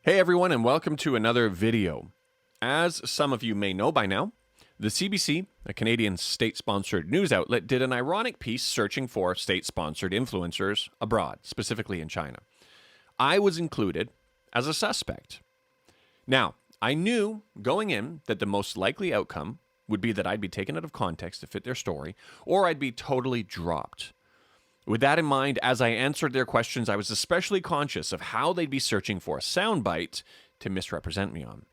Hey everyone, and welcome to another video. As some of you may know by now, the CBC, a Canadian state-sponsored news outlet, did an ironic piece searching for state-sponsored influencers abroad, specifically in China. I was included as a suspect. Now, I knew going in that the most likely outcome would be that I'd be taken out of context to fit their story, or I'd be totally dropped. With that in mind, as I answered their questions, I was especially conscious of how they'd be searching for a soundbite to misrepresent me on.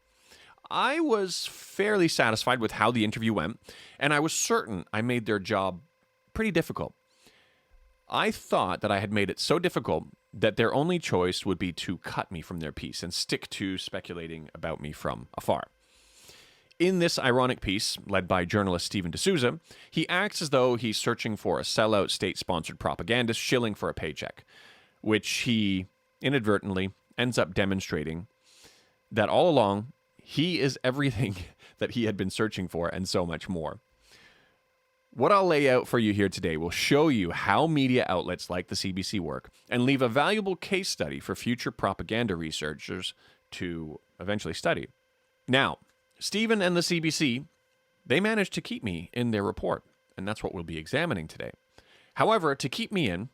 I was fairly satisfied with how the interview went, and I was certain I made their job pretty difficult. I thought that I had made it so difficult that their only choice would be to cut me from their piece and stick to speculating about me from afar. In this ironic piece, led by journalist Steven D'Souza, he acts as though he's searching for a sellout state-sponsored propagandist shilling for a paycheck, which he inadvertently ends up demonstrating that all along, he is everything that he had been searching for and so much more. What I'll lay out for you here today will show you how media outlets like the CBC work and leave a valuable case study for future propaganda researchers to eventually study. Now, Steven and the CBC, they managed to keep me in their report, and that's what we'll be examining today. However, to keep me in,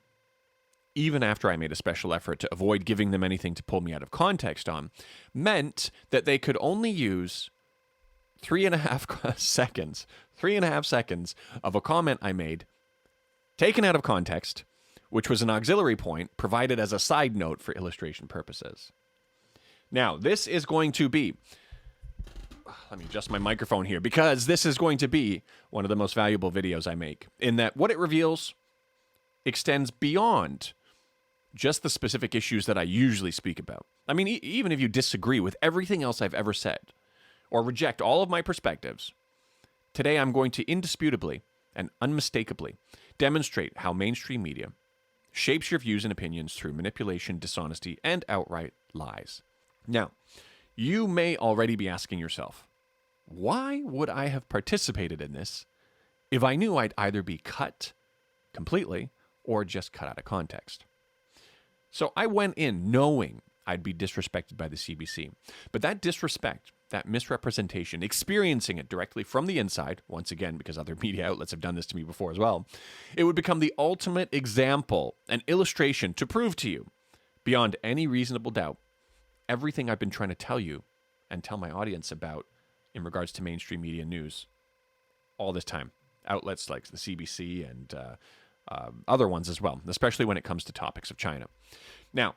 even after I made a special effort to avoid giving them anything to pull me out of context on, meant that they could only use 3.5 seconds of a comment I made, taken out of context, which was an auxiliary point provided as a side note for illustration purposes. Now, this is going to be... Let me adjust my microphone here, because this is going to be one of the most valuable videos I make, in that what it reveals extends beyond just the specific issues that I usually speak about. I mean, even if you disagree with everything else I've ever said, or reject all of my perspectives, today I'm going to indisputably and unmistakably demonstrate how mainstream media shapes your views and opinions through manipulation, dishonesty, and outright lies. Now, you may already be asking yourself, why would I have participated in this if I knew I'd either be cut completely or just cut out of context? So I went in knowing I'd be disrespected by the CBC. But that disrespect, that misrepresentation, experiencing it directly from the inside, once again, because other media outlets have done this to me before as well, it would become the ultimate example and illustration to prove to you, beyond any reasonable doubt, everything I've been trying to tell you and tell my audience about in regards to mainstream media news all this time. Outlets like the CBC and other ones as well, especially when it comes to topics of China. Now,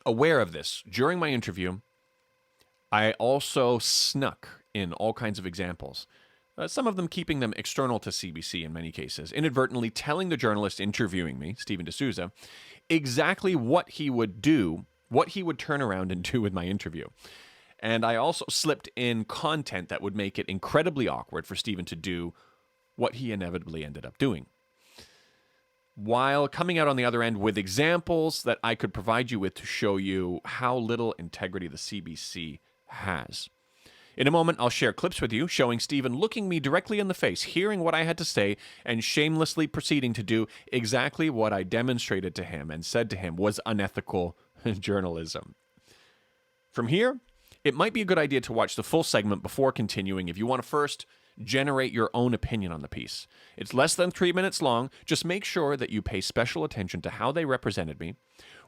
aware of this, during my interview, I also snuck in all kinds of examples, some of them keeping them external to CBC in many cases, inadvertently telling the journalist interviewing me, Steven D'Souza, exactly what he would do, what he would turn around and do with my interview. And I also slipped in content that would make it incredibly awkward for Steven to do what he inevitably ended up doing, while coming out on the other end with examples that I could provide you with to show you how little integrity the CBC has. In a moment, I'll share clips with you showing Steven looking me directly in the face, hearing what I had to say, and shamelessly proceeding to do exactly what I demonstrated to him and said to him was unethical journalism. From here, it might be a good idea to watch the full segment before continuing if you want to first generate your own opinion on the piece. It's less than 3 minutes long. Just make sure that you pay special attention to how they represented me,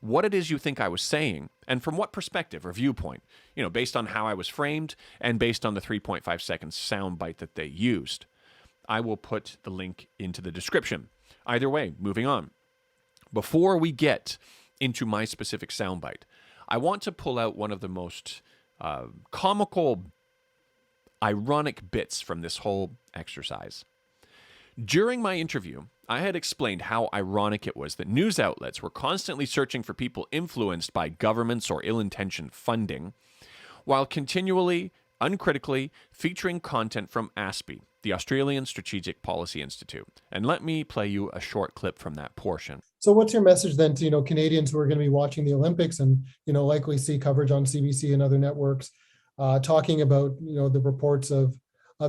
what it is you think I was saying, and from what perspective or viewpoint, based on how I was framed and based on the 3.5 seconds soundbite that they used. I will put the link into the description. Either way, moving on. Before we get into my specific soundbite, I want to pull out one of the most comical, ironic bits from this whole exercise. During my interview, I had explained how ironic it was that news outlets were constantly searching for people influenced by governments or ill-intentioned funding, while continually, uncritically, featuring content from ASPI, the Australian Strategic Policy Institute. And let me play you a short clip from that portion. So what's your message then to, Canadians who are going to be watching the Olympics and, likely see coverage on CBC and other networks talking about, the reports of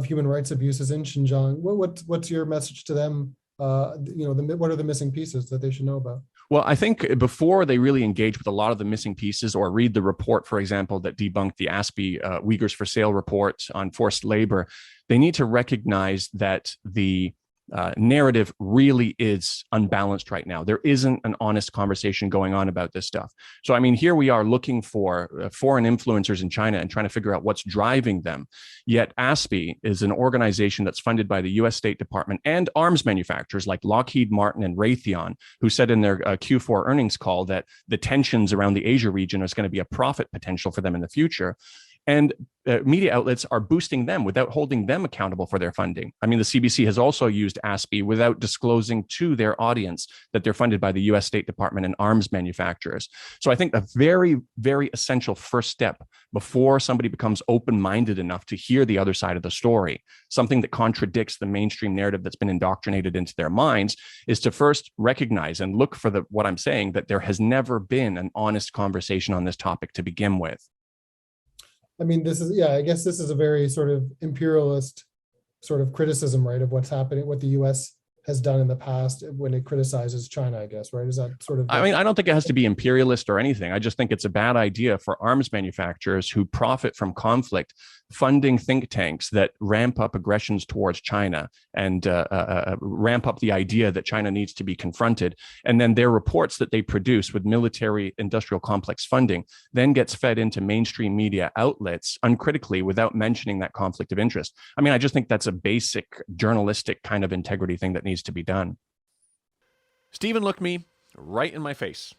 human rights abuses in Xinjiang? What's your message to them? What are the missing pieces that they should know about? Well, I think before they really engage with a lot of the missing pieces or read the report, for example, that debunked the ASPI Uyghurs for Sale report on forced labor, they need to recognize that the narrative really is unbalanced right now. There isn't an honest conversation going on about this stuff. So, I mean, here we are looking for foreign influencers in China and trying to figure out what's driving them. Yet ASPI is an organization that's funded by the US State Department and arms manufacturers like Lockheed Martin and Raytheon, who said in their Q4 earnings call that the tensions around the Asia region is going to be a profit potential for them in the future. And media outlets are boosting them without holding them accountable for their funding. I mean, the CBC has also used ASPI without disclosing to their audience that they're funded by the US State Department and arms manufacturers. So I think a very, very essential first step before somebody becomes open-minded enough to hear the other side of the story, something that contradicts the mainstream narrative that's been indoctrinated into their minds, is to first recognize and look for what I'm saying, that there has never been an honest conversation on this topic to begin with. I mean, I guess this is a very sort of imperialist sort of criticism, right, of what's happening, what the US has done in the past when it criticizes China, I guess, right? Is that sort of... I mean, I don't think it has to be imperialist or anything. I just think it's a bad idea for arms manufacturers who profit from conflict funding think tanks that ramp up aggressions towards China and ramp up the idea that China needs to be confronted. And then their reports that they produce with military industrial complex funding then gets fed into mainstream media outlets uncritically without mentioning that conflict of interest. I mean, I just think that's a basic journalistic kind of integrity thing that needs to be done. Stephen looked me right in my face.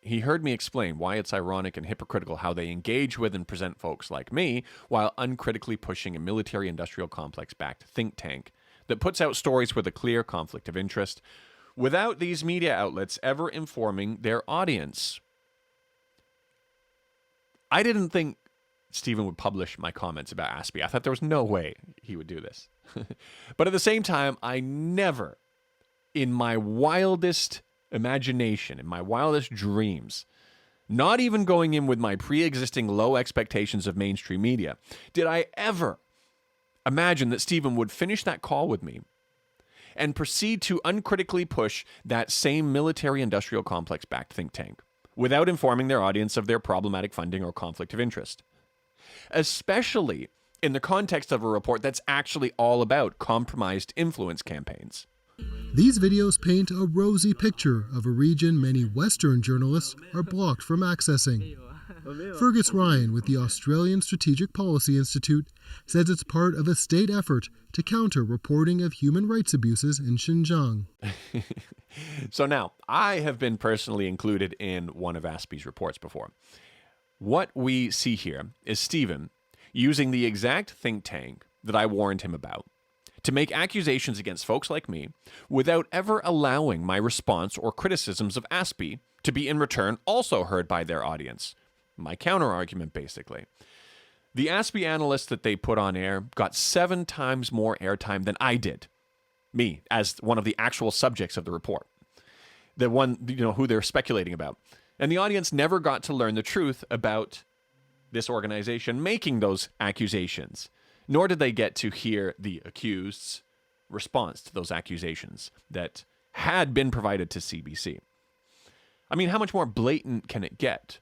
He heard me explain why it's ironic and hypocritical how they engage with and present folks like me while uncritically pushing a military-industrial complex-backed think tank that puts out stories with a clear conflict of interest without these media outlets ever informing their audience. I didn't think Stephen would publish my comments about ASPI. I thought there was no way he would do this. But at the same time, I never, in my wildest imagination, in my wildest dreams, not even going in with my pre-existing low expectations of mainstream media, did I ever imagine that Stephen would finish that call with me and proceed to uncritically push that same military-industrial complex-backed think tank without informing their audience of their problematic funding or conflict of interest. Especially in the context of a report that's actually all about compromised influence campaigns. These videos paint a rosy picture of a region many Western journalists are blocked from accessing. Fergus Ryan with the Australian Strategic Policy Institute says it's part of a state effort to counter reporting of human rights abuses in Xinjiang. So now, I have been personally included in one of ASPI's reports before. What we see here is Stephen using the exact think tank that I warned him about to make accusations against folks like me without ever allowing my response or criticisms of ASPI to be in return also heard by their audience. My counter-argument, basically. The ASPI analysts that they put on air got 7 times more airtime than I did. Me, as one of the actual subjects of the report. The one, who they're speculating about. And the audience never got to learn the truth about this organization making those accusations. Nor did they get to hear the accused's response to those accusations that had been provided to CBC. I mean, how much more blatant can it get?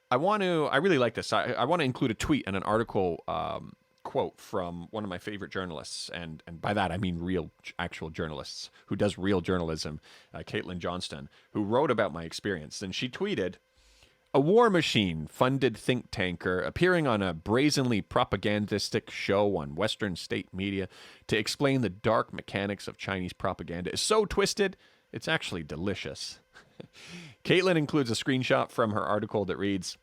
I really like this. I want to include a tweet and an article quote from one of my favorite journalists, and by that I mean real, actual journalists who does real journalism, Caitlin Johnston, who wrote about my experience. And she tweeted, "A war machine funded think tanker appearing on a brazenly propagandistic show on Western state media to explain the dark mechanics of Chinese propaganda is so twisted, it's actually delicious." Caitlin includes a screenshot from her article that reads,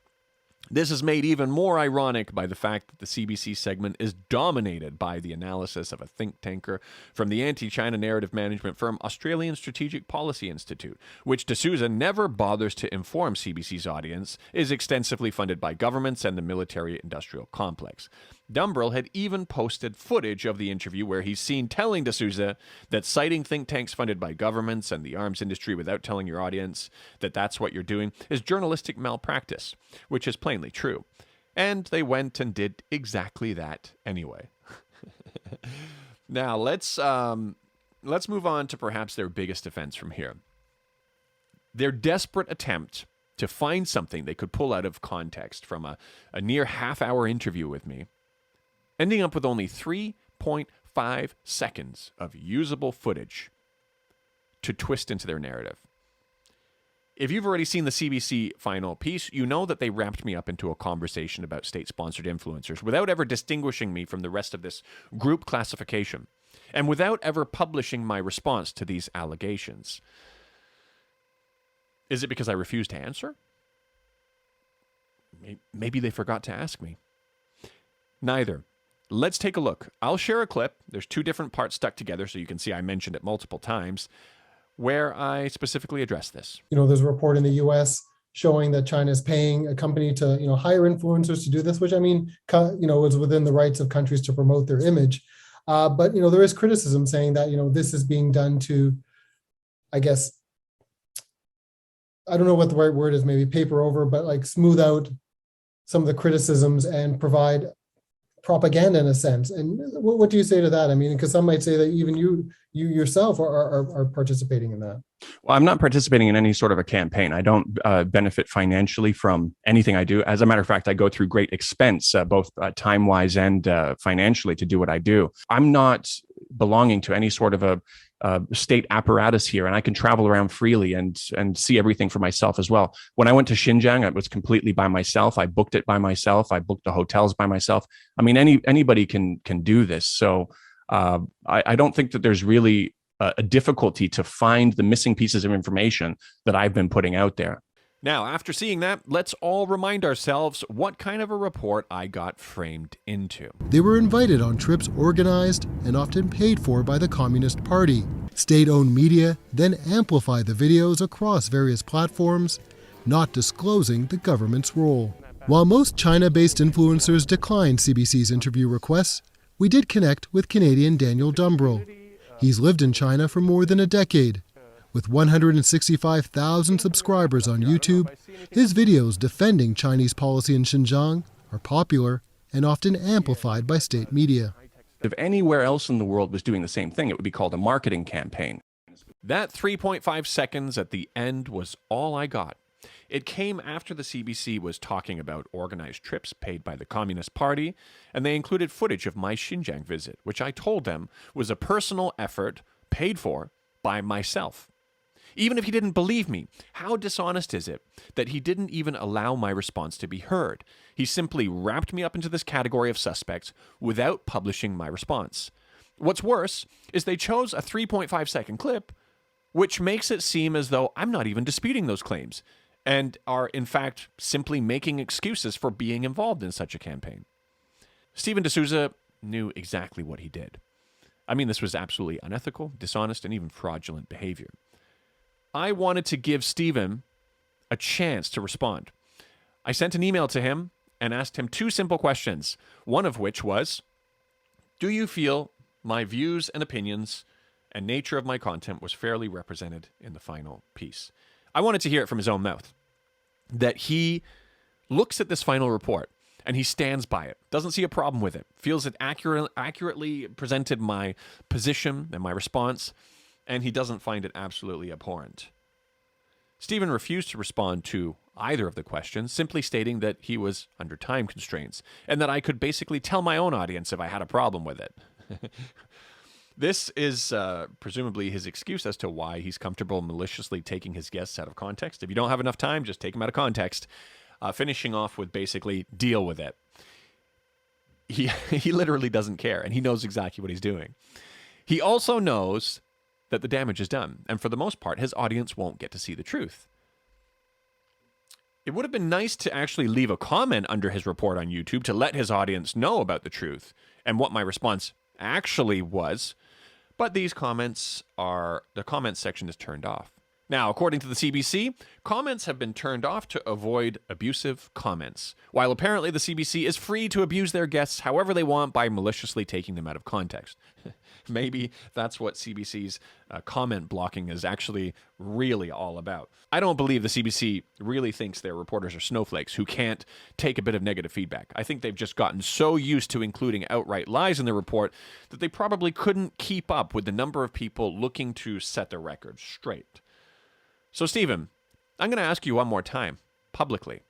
"This is made even more ironic by the fact that the CBC segment is dominated by the analysis of a think tanker from the anti-China narrative management firm Australian Strategic Policy Institute, which D'Souza never bothers to inform CBC's audience is extensively funded by governments and the military-industrial complex. Dumbrell had even posted footage of the interview where he's seen telling D'Souza that citing think tanks funded by governments and the arms industry without telling your audience that that's what you're doing is journalistic malpractice, which is plainly true. And they went and did exactly that anyway." Now, let's move on to perhaps their biggest offense from here. Their desperate attempt to find something they could pull out of context from a near half-hour interview with me, ending up with only 3.5 seconds of usable footage to twist into their narrative. If you've already seen the CBC final piece, you know that they wrapped me up into a conversation about state-sponsored influencers without ever distinguishing me from the rest of this group classification, and without ever publishing my response to these allegations. Is it because I refused to answer? Maybe they forgot to ask me. Neither. Let's take a look. I'll share a clip. There's 2 different parts stuck together, so you can see I mentioned it multiple times, where I specifically address this. There's a report in the US showing that China is paying a company to, hire influencers to do this, which is within the rights of countries to promote their image. But, there is criticism saying that, this is being done to, I guess, I don't know what the right word is, maybe paper over, but like smooth out some of the criticisms and provide propaganda in a sense. And what do you say to that? I mean, because some might say that even you yourself are participating in that. Well, I'm not participating in any sort of a campaign. I don't benefit financially from anything I do. As a matter of fact, I go through great expense, both time-wise and financially, to do what I do. I'm not belonging to any sort of a state apparatus here, and I can travel around freely and see everything for myself as well. When I went to Xinjiang, I was completely by myself. I booked it by myself. I booked the hotels by myself. I mean, anybody can do this. So I don't think that there's really a difficulty to find the missing pieces of information that I've been putting out there. Now, after seeing that, let's all remind ourselves what kind of a report I got framed into. They were invited on trips organized and often paid for by the Communist Party. State-owned media then amplify the videos across various platforms, not disclosing the government's role. While most China-based influencers declined CBC's interview requests, we did connect with Canadian Daniel Dumbrell. He's lived in China for more than a decade. With 165,000 subscribers on YouTube, his videos defending Chinese policy in Xinjiang are popular and often amplified by state media. If anywhere else in the world was doing the same thing, it would be called a marketing campaign. That 3.5 seconds at the end was all I got. It came after the CBC was talking about organized trips paid by the Communist Party, and they included footage of my Xinjiang visit, which I told them was a personal effort paid for by myself. Even if he didn't believe me, how dishonest is it that he didn't even allow my response to be heard? He simply wrapped me up into this category of suspects without publishing my response. What's worse is they chose a 3.5 second clip, which makes it seem as though I'm not even disputing those claims, and are in fact simply making excuses for being involved in such a campaign. Stephen D'Souza knew exactly what he did. I mean, this was absolutely unethical, dishonest, and even fraudulent behavior. I wanted to give Stephen a chance to respond. I sent an email to him and asked him 2 simple questions, one of which was, do you feel my views and opinions and nature of my content was fairly represented in the final piece? I wanted to hear it from his own mouth, that he looks at this final report and he stands by it, doesn't see a problem with it, feels it accurately presented my position and my response, and he doesn't find it absolutely abhorrent. Stephen refused to respond to either of the questions, simply stating that he was under time constraints and that I could basically tell my own audience if I had a problem with it. This is presumably his excuse as to why he's comfortable maliciously taking his guests out of context. If you don't have enough time, just take them out of context. Finishing off with basically deal with it. He literally doesn't care, and he knows exactly what he's doing. He also knows that the damage is done, and for the most part, his audience won't get to see the truth. It would have been nice to actually leave a comment under his report on YouTube to let his audience know about the truth and what my response actually was, but the comment section is turned off. Now, according to the CBC, comments have been turned off to avoid abusive comments, while apparently the CBC is free to abuse their guests however they want by maliciously taking them out of context. Maybe that's what CBC's comment blocking is actually really all about. I don't believe the CBC really thinks their reporters are snowflakes who can't take a bit of negative feedback. I think they've just gotten so used to including outright lies in the report that they probably couldn't keep up with the number of people looking to set their records straight. So, Stephen, I'm going to ask you one more time, publicly,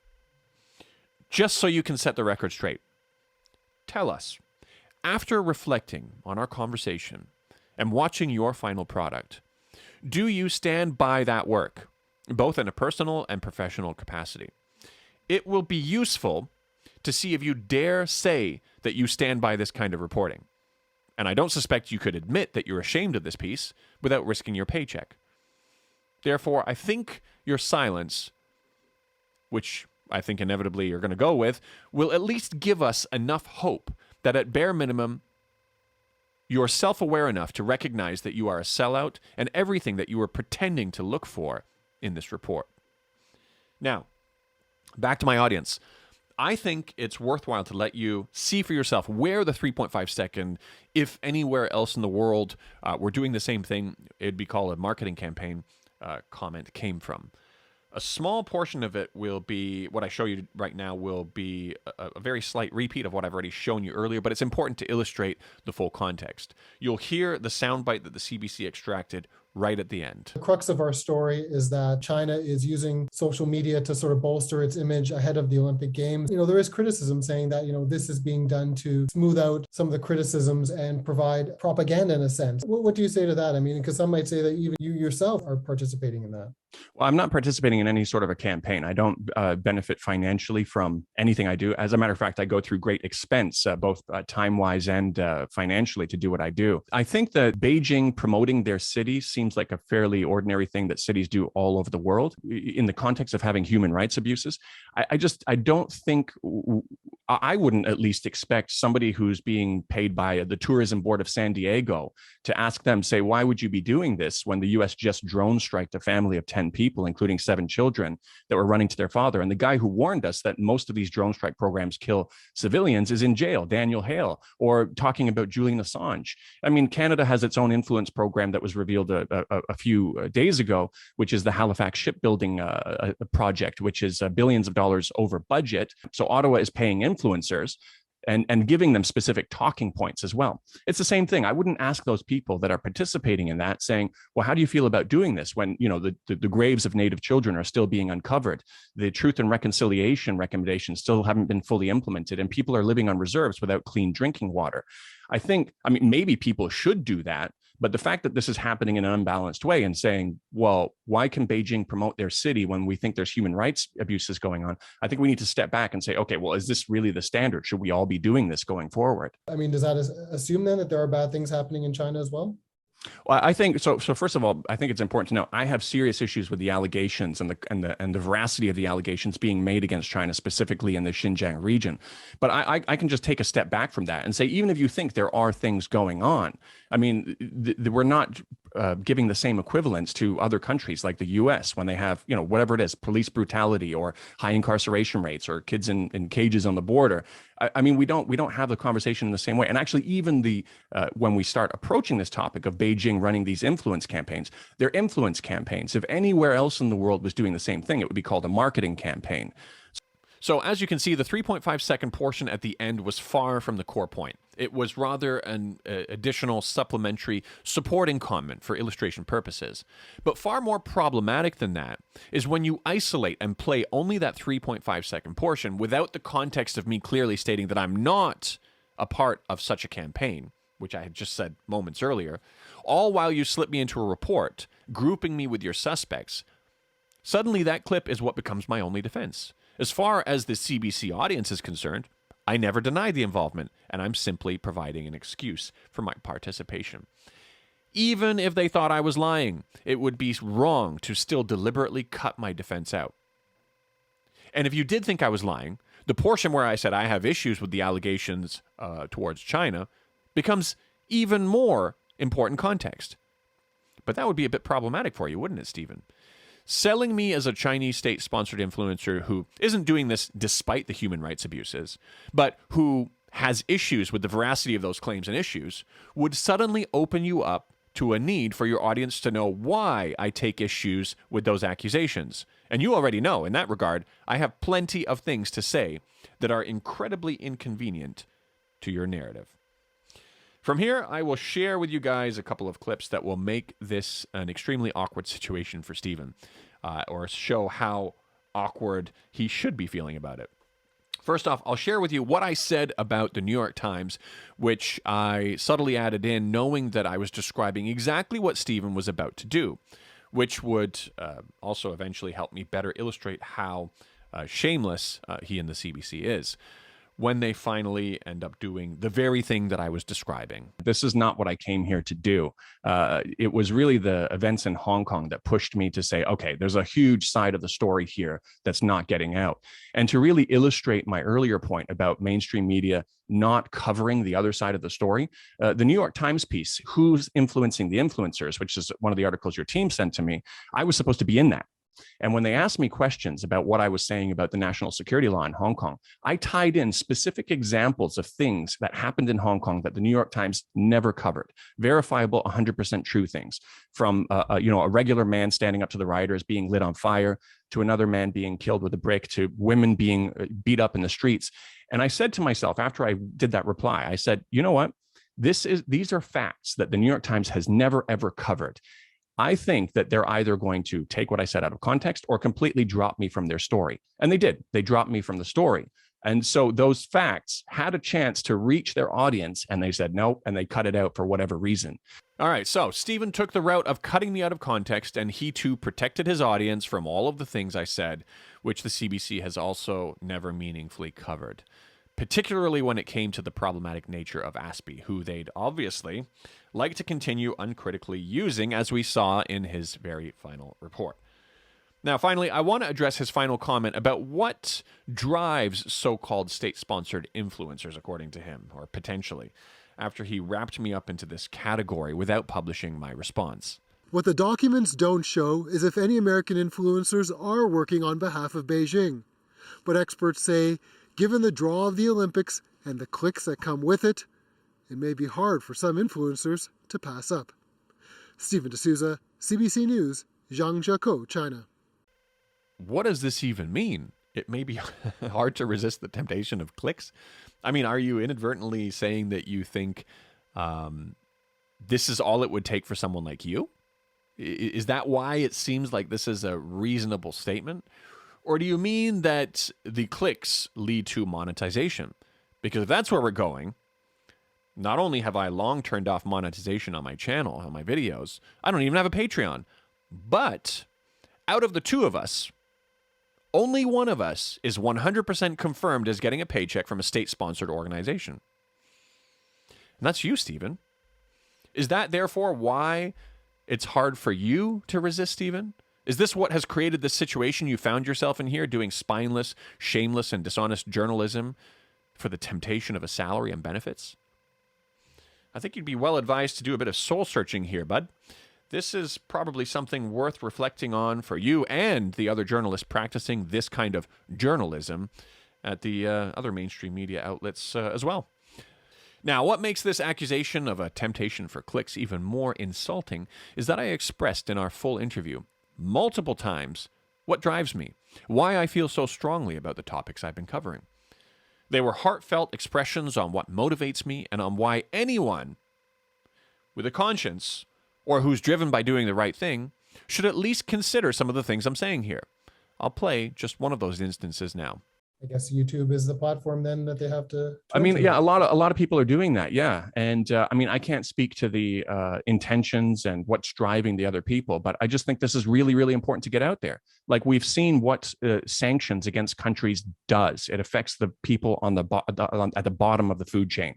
just so you can set the record straight. Tell us, after reflecting on our conversation and watching your final product, do you stand by that work, both in a personal and professional capacity? It will be useful to see if you dare say that you stand by this kind of reporting. And I don't suspect you could admit that you're ashamed of this piece without risking your paycheck. Therefore, I think your silence, which I think inevitably you're going to go with, will at least give us enough hope that at bare minimum, you're self-aware enough to recognize that you are a sellout and everything that you were pretending to look for in this report. Now, back to my audience. I think it's worthwhile to let you see for yourself where the 3.5 second, if anywhere else in the world we're doing the same thing, it'd be called a marketing campaign, comment came from. A small portion of it will be, what I show you right now will be a very slight repeat of what I've already shown you earlier, but it's important to illustrate the full context. You'll hear the soundbite that the CBC extracted right at the end. The crux of our story is that China is using social media to sort of bolster its image ahead of the Olympic Games. There is criticism saying that, this is being done to smooth out some of the criticisms and provide propaganda in a sense. What do you say to that? Because some might say that even you yourself are participating in that. Well, I'm not participating in any sort of a campaign. I don't benefit financially from anything I do. As a matter of fact, I go through great expense, both time-wise and financially, to do what I do. I think that Beijing promoting their city seems like a fairly ordinary thing that cities do all over the world in the context of having human rights abuses. I don't think, I wouldn't at least expect somebody who's being paid by the Tourism Board of San Diego to ask them, say, why would you be doing this when the US just drone striked a family of 10 people, including 7 children that were running to their father. And the guy who warned us that most of these drone strike programs kill civilians is in jail, Daniel Hale, or talking about Julian Assange. Canada has its own influence program that was revealed a few days ago, which is the Halifax shipbuilding project, which is billions of dollars over budget. So Ottawa is paying influencers and giving them specific talking points as well. It's the same thing. I wouldn't ask those people that are participating in that saying, well, how do you feel about doing this when, the graves of Native children are still being uncovered? The Truth and Reconciliation recommendations still haven't been fully implemented, and people are living on reserves without clean drinking water. I think, maybe people should do that, but the fact that this is happening in an unbalanced way and saying, well, why can Beijing promote their city when we think there's human rights abuses going on? I think we need to step back and say, okay, well, is this really the standard? Should we all be doing this going forward? Does that assume then that there are bad things happening in China as well? Well, I think so. So first of all, I think it's important to know I have serious issues with the allegations and the veracity of the allegations being made against China, specifically in the Xinjiang region. But I can just take a step back from that and say, even if you think there are things going on, we're not giving the same equivalence to other countries like the U.S. when they have, whatever it is, police brutality or high incarceration rates or kids in cages on the border. We don't have the conversation in the same way. And actually, even when we start approaching this topic of Beijing running these influence campaigns, they're influence campaigns. If anywhere else in the world was doing the same thing, it would be called a marketing campaign. So as you can see, the 3.5 second portion at the end was far from the core point. It was rather an additional supplementary supporting comment for illustration purposes. But far more problematic than that is when you isolate and play only that 3.5 second portion without the context of me clearly stating that I'm not a part of such a campaign, which I had just said moments earlier, all while you slip me into a report, grouping me with your suspects. Suddenly that clip is what becomes my only defense. As far as the CBC audience is concerned, I never denied the involvement, and I'm simply providing an excuse for my participation. Even if they thought I was lying, it would be wrong to still deliberately cut my defense out. And if you did think I was lying, the portion where I said I have issues with the allegations towards China becomes even more important context. But that would be a bit problematic for you, wouldn't it, Stephen? Selling me as a Chinese state-sponsored influencer who isn't doing this despite the human rights abuses, but who has issues with the veracity of those claims and issues, would suddenly open you up to a need for your audience to know why I take issues with those accusations. And you already know, in that regard, I have plenty of things to say that are incredibly inconvenient to your narrative. From here, I will share with you guys a couple of clips that will make this an extremely awkward situation for Stephen. or show how awkward he should be feeling about it. First off, I'll share with you what I said about the New York Times, which I subtly added in, knowing that I was describing exactly what Stephen was about to do, which would also eventually help me better illustrate how shameless he and the CBC is when they finally end up doing the very thing that I was describing. This is not what I came here to do. It was really the events in Hong Kong that pushed me to say, okay, there's a huge side of the story here that's not getting out. And to really illustrate my earlier point about mainstream media not covering the other side of the story, the New York Times piece, Who's Influencing the Influencers, which is one of the articles your team sent to me, I was supposed to be in that. And when they asked me questions about what I was saying about the national security law in Hong Kong, I tied in specific examples of things that happened in Hong Kong that the New York Times never covered, verifiable, 100% true things, from a regular man standing up to the rioters being lit on fire, to another man being killed with a brick, to women being beat up in the streets. And I said to myself, after I did that reply, I said, you know what? These are facts that the New York Times has never, ever covered. I think that they're either going to take what I said out of context or completely drop me from their story. And they did. They dropped me from the story. And so those facts had a chance to reach their audience, and they said no, and they cut it out for whatever reason. All right, so Stephen took the route of cutting me out of context, and he too protected his audience from all of the things I said, which the CBC has also never meaningfully covered, particularly when it came to the problematic nature of Aspie, who they'd obviously like to continue uncritically using, as we saw in his very final report. Now, finally, I want to address his final comment about what drives so-called state-sponsored influencers, according to him, or potentially, after he wrapped me up into this category without publishing my response. What the documents don't show is if any American influencers are working on behalf of Beijing. But experts say, given the draw of the Olympics and the clicks that come with it, it may be hard for some influencers to pass up. Stephen D'Souza, CBC News, Zhangjiakou, China. What does this even mean? It may be hard to resist the temptation of clicks. I mean, are you inadvertently saying that you think this is all it would take for someone like you? Is that why it seems like this is a reasonable statement? Or do you mean that the clicks lead to monetization? Because if that's where we're going, not only have I long turned off monetization on my channel, on my videos, I don't even have a Patreon, but out of the two of us, only one of us is 100% confirmed as getting a paycheck from a state-sponsored organization. And that's you, Stephen. Is that therefore why it's hard for you to resist, Stephen? Is this what has created this situation you found yourself in here, doing spineless, shameless, and dishonest journalism for the temptation of a salary and benefits? I think you'd be well advised to do a bit of soul searching here, bud. This is probably something worth reflecting on for you and the other journalists practicing this kind of journalism at the other mainstream media outlets as well. Now, what makes this accusation of a temptation for clicks even more insulting is that I expressed in our full interview multiple times what drives me, why I feel so strongly about the topics I've been covering. They were heartfelt expressions on what motivates me and on why anyone with a conscience, or who's driven by doing the right thing, should at least consider some of the things I'm saying here. I'll play just one of those instances now. I guess YouTube is the platform then that they have to. I mean, yeah, a lot of people are doing that, yeah. And I mean, I can't speak to the intentions and what's driving the other people, but I just think this is really, really important to get out there. Like, we've seen what sanctions against countries does. It affects the people on at the bottom of the food chain.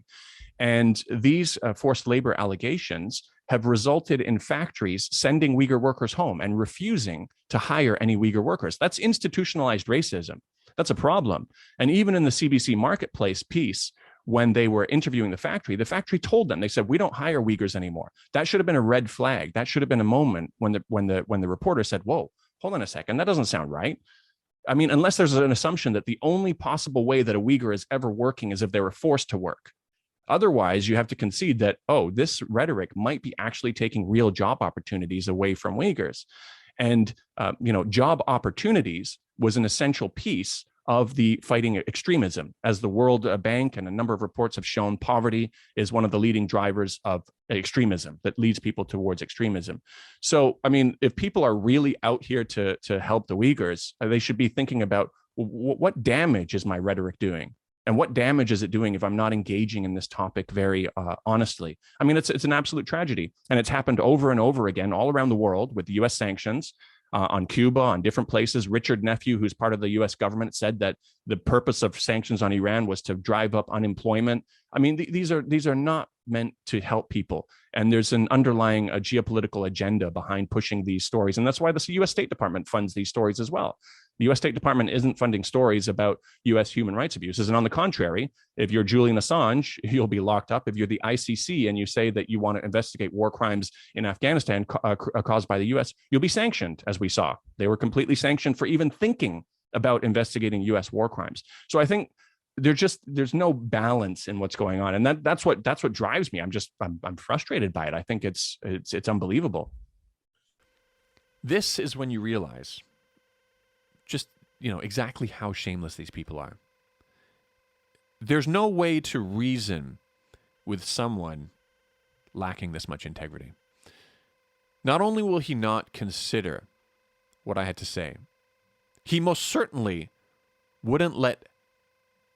And these forced labor allegations have resulted in factories sending Uyghur workers home and refusing to hire any Uyghur workers. That's institutionalized racism. That's a problem. And even in the CBC Marketplace piece, when they were interviewing the factory told them, they said, we don't hire Uyghurs anymore. That should have been a red flag. That should have been a moment when the reporter said, whoa, hold on a second, that doesn't sound right. I mean, unless there's an assumption that the only possible way that a Uyghur is ever working is if they were forced to work. Otherwise, you have to concede that, oh, this rhetoric might be actually taking real job opportunities away from Uyghurs. And, job opportunities was an essential piece of the fighting extremism. As the World Bank and a number of reports have shown, poverty is one of the leading drivers of extremism that leads people towards extremism. So, I mean, if people are really out here to help the Uyghurs, they should be thinking about what damage is my rhetoric doing? And what damage is it doing if I'm not engaging in this topic very honestly? I mean, it's an absolute tragedy. And it's happened over and over again all around the world with the US sanctions on Cuba, on different places. Richard Nephew, who's part of the US government, said that the purpose of sanctions on Iran was to drive up unemployment. I mean, these are not meant to help people. And there's an underlying geopolitical agenda behind pushing these stories. And that's why the US State Department funds these stories as well. The US State Department isn't funding stories about US human rights abuses. And on the contrary, if you're Julian Assange, you'll be locked up. If you're the ICC and you say that you want to investigate war crimes in Afghanistan caused by the US, you'll be sanctioned, as we saw. They were completely sanctioned for even thinking about investigating US war crimes. So I think there's no balance in what's going on. And that's what drives me. I'm frustrated by it. I think it's unbelievable. This is when you realize just, exactly how shameless these people are. There's no way to reason with someone lacking this much integrity. Not only will he not consider what I had to say, he most certainly wouldn't let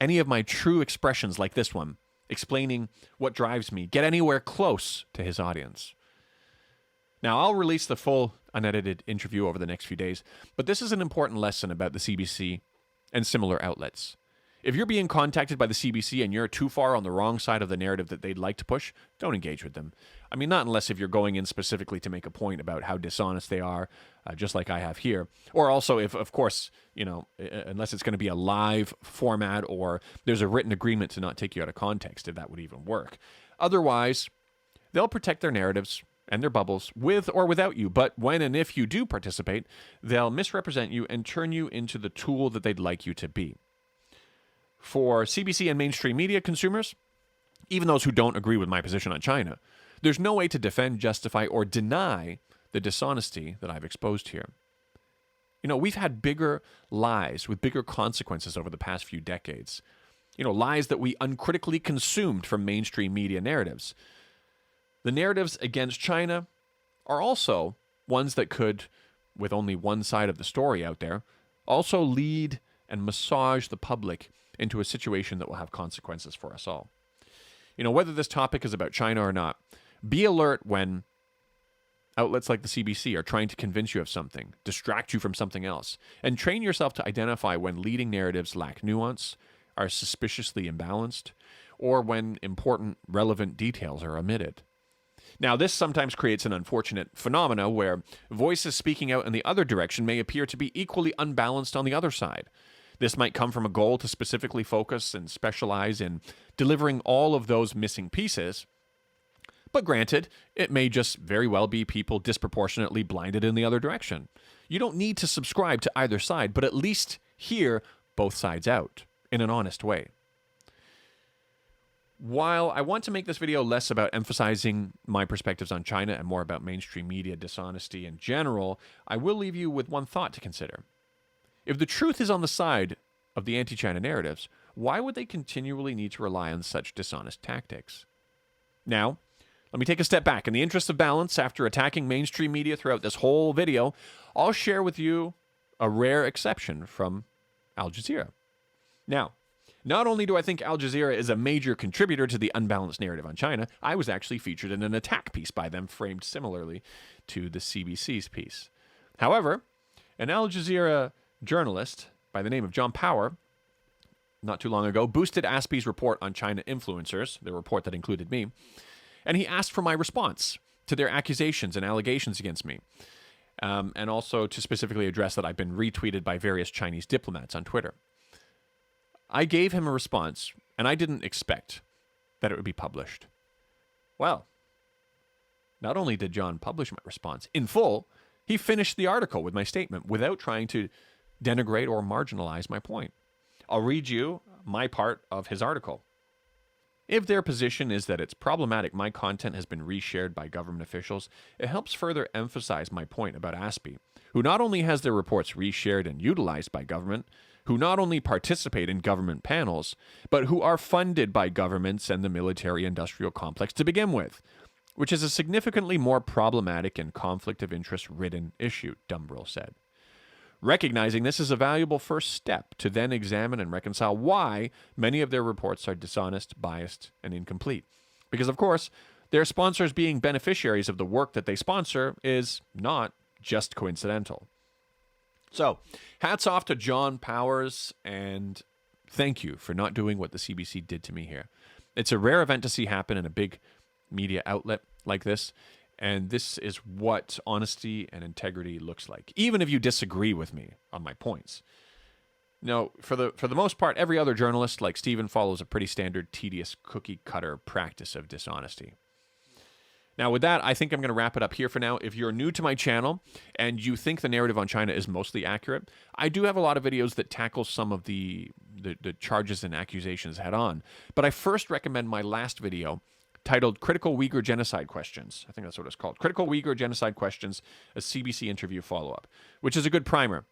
any of my true expressions like this one, explaining what drives me, get anywhere close to his audience. Now, I'll release the full unedited interview over the next few days, but this is an important lesson about the CBC and similar outlets. If you're being contacted by the CBC and you're too far on the wrong side of the narrative that they'd like to push, don't engage with them. I mean, not unless if you're going in specifically to make a point about how dishonest they are, just like I have here. Or also if, of course, unless it's going to be a live format or there's a written agreement to not take you out of context, if that would even work. Otherwise, they'll protect their narratives and their bubbles with or without you. But when and if you do participate, they'll misrepresent you and turn you into the tool that they'd like you to be. For CBC and mainstream media consumers, even those who don't agree with my position on China, there's no way to defend, justify, or deny the dishonesty that I've exposed here. We've had bigger lies with bigger consequences over the past few decades. Lies that we uncritically consumed from mainstream media narratives. The narratives against China are also ones that could, with only one side of the story out there, also lead and massage the public into a situation that will have consequences for us all. Whether this topic is about China or not, be alert when outlets like the CBC are trying to convince you of something, distract you from something else, and train yourself to identify when leading narratives lack nuance, are suspiciously imbalanced, or when important, relevant details are omitted. Now, this sometimes creates an unfortunate phenomena where voices speaking out in the other direction may appear to be equally unbalanced on the other side. This might come from a goal to specifically focus and specialize in delivering all of those missing pieces. But granted, it may just very well be people disproportionately blinded in the other direction. You don't need to subscribe to either side, but at least hear both sides out in an honest way. While I want to make this video less about emphasizing my perspectives on China and more about mainstream media dishonesty in general, I will leave you with one thought to consider. If the truth is on the side of the anti-China narratives, why would they continually need to rely on such dishonest tactics? Now, let me take a step back. In the interest of balance, after attacking mainstream media throughout this whole video, I'll share with you a rare exception from Al Jazeera. Now, not only do I think Al Jazeera is a major contributor to the unbalanced narrative on China, I was actually featured in an attack piece by them framed similarly to the CBC's piece. However, an Al Jazeera journalist by the name of John Power, not too long ago, boosted ASPI's report on China influencers, the report that included me, and he asked for my response to their accusations and allegations against me, and also to specifically address that I've been retweeted by various Chinese diplomats on Twitter. I gave him a response, and I didn't expect that it would be published. Well, not only did John publish my response in full, he finished the article with my statement without trying to denigrate or marginalize my point. I'll read you my part of his article. If their position is that it's problematic my content has been reshared by government officials, it helps further emphasize my point about ASPI, who not only has their reports reshared and utilized by government, who not only participate in government panels, but who are funded by governments and the military-industrial complex to begin with, which is a significantly more problematic and conflict of interest-ridden issue, Dumbrill said. Recognizing this is a valuable first step to then examine and reconcile why many of their reports are dishonest, biased, and incomplete. Because, of course, their sponsors being beneficiaries of the work that they sponsor is not just coincidental. So, hats off to John Powers, and thank you for not doing what the CBC did to me here. It's a rare event to see happen in a big media outlet like this, and this is what honesty and integrity looks like, even if you disagree with me on my points. No, for the most part, every other journalist like Stephen follows a pretty standard, tedious, cookie-cutter practice of dishonesty. Now, with that, I think I'm going to wrap it up here for now. If you're new to my channel and you think the narrative on China is mostly accurate, I do have a lot of videos that tackle some of the charges and accusations head on. But I first recommend my last video titled Critical Uyghur Genocide Questions. I think that's what it's called. Critical Uyghur Genocide Questions, a CBC interview follow-up, which is a good primer,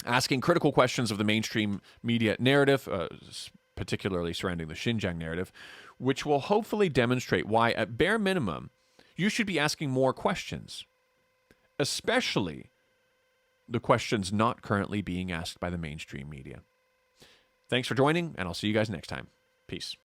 asking critical questions of the mainstream media narrative, particularly surrounding the Xinjiang narrative, which will hopefully demonstrate why, at bare minimum, you should be asking more questions, especially the questions not currently being asked by the mainstream media. Thanks for joining, and I'll see you guys next time. Peace.